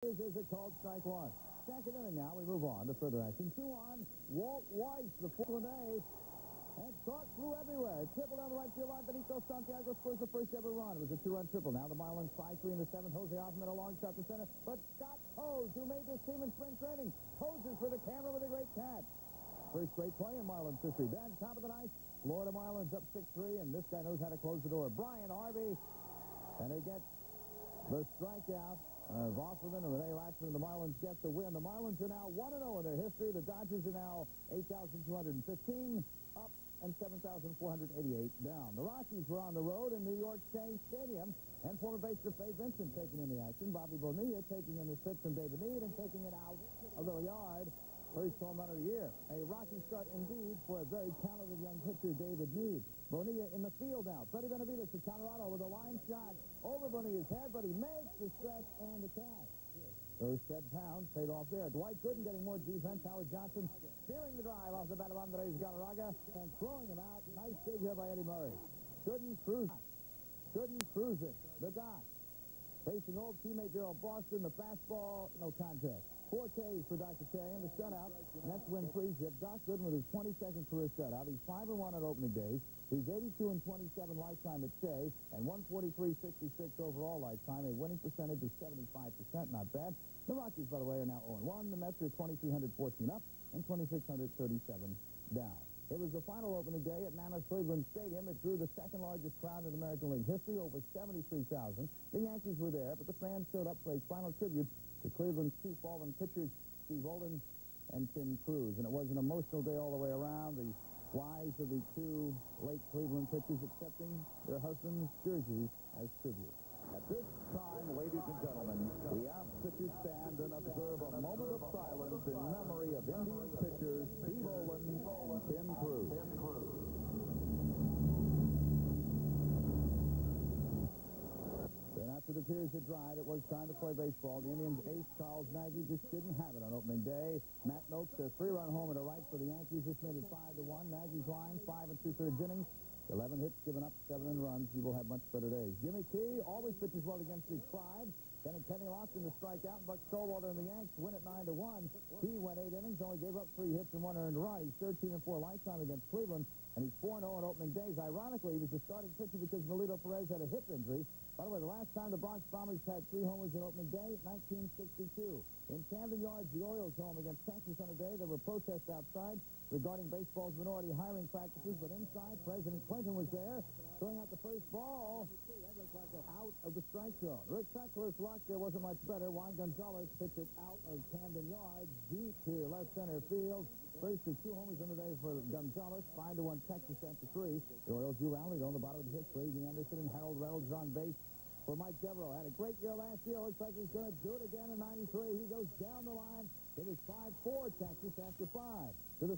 Is it called strike one? Second inning now. We move on to further action. 2 on. Walt Weiss, the Portland A. And caught flew everywhere. Triple down the right field line. Benito Santiago scores the first ever run. It was a 2-run triple. Now the Marlins 5-3 in the 7th. Jose Hoffman a long shot to center. But Scott Hose, who made this team in spring training, poses for the camera with a great catch. First great play in Marlins history. Then top of the ninth, Florida Marlins up 6-3, and this guy knows how to close the door. Brian Harvey, and they get the strikeout of Offerman and Rene Lachemann, and the Marlins get the win. The Marlins are now 1-0 in their history. The Dodgers are now 8,215 up and 7,488 down. The Rockies were on the road in New York Shea Stadium, and former baser Fay Vincent taking in the action. Bobby Bonilla taking in the pitch from David Need and taking it out of the yard. First home run of the year. A rocky start indeed for a very talented young pitcher, David Need. Bonilla in the field now. Freddie Benavides of Colorado with a line shot over Bonilla's head, but he makes the stretch and the catch. Those 10 pounds paid off there. Dwight Gooden getting more defense. Howard Johnson spearing the drive off the bat of Andres Galarraga and throwing him out. Nice dig here by Eddie Murray. Gooden cruising. Gooden cruising. The Doc. Facing old teammate Darrell Boston. The fastball, no contest. 4 Ks for Dr. K and the shutout. Mets win 3-zip. Doc Gooden with his 22nd career shutout. He's 5-1 at opening days. He's 82-27 lifetime at Shea and 143-66 overall lifetime. A winning percentage of 75%. Not bad. The Rockies, by the way, are now 0-1. The Mets are 2,314 up and 2,637 down. It was the final opening day at Mammoth Cleveland Stadium. It drew the second largest crowd in American League history, over 73,000. The Yankees were there, but the fans showed up for a final tribute to Cleveland's 2 fallen pitchers, Steve Olin and Tim Cruz. And it was an emotional day all the way around. The wives of the 2 late Cleveland pitchers accepting their husbands' jerseys as tribute. At this time, ladies and gentlemen, we ask that you stand and observe a moment of silence in memory of Indians pitchers Steve Olin and Tim Cruz. Then after the tears had dried, it was time to play baseball. The Indians' ace, Charles Nagy, just didn't have it on opening day. Matt Noakes, a 3-run homer to right for the Yankees. This made it 5-1. Nagy's line, 5 2/3 innings. 11 hits given up, 7 runs. He will have much better days. Jimmy Key always pitches well against the Tribe. Then Kenny Lofton to strike out. Buck Stowalter and the Yanks win at 9-1. He went 8 innings, only gave up 3 hits and 1 earned run. He's 13-4 lifetime against Cleveland, and he's 4-0 in opening days. Ironically, he was the starting pitcher because Melito Perez had a hip injury. By the way, the last time the Bronx Bombers had 3 homers in opening day, 1962. In Camden Yards, the Orioles home against Texas on a day. There were protests outside regarding baseball's minority hiring practices, but inside, President Clinton was there, throwing out the first ball out of the strike zone. Rick Fechler's luck there wasn't much better. Juan Gonzalez pitched it out of Camden Yards, deep to left center field. First of 2 homers in the day for Gonzalez. 5-1 Texas after 3. The Orioles do rallied on the bottom of the hit. Brady Anderson and Harold Reynolds are on base for Mike Devereaux. Had a great year last year. Looks like he's going to do it again in '93. He goes down the line. It is 5-4 Texas after 5. To the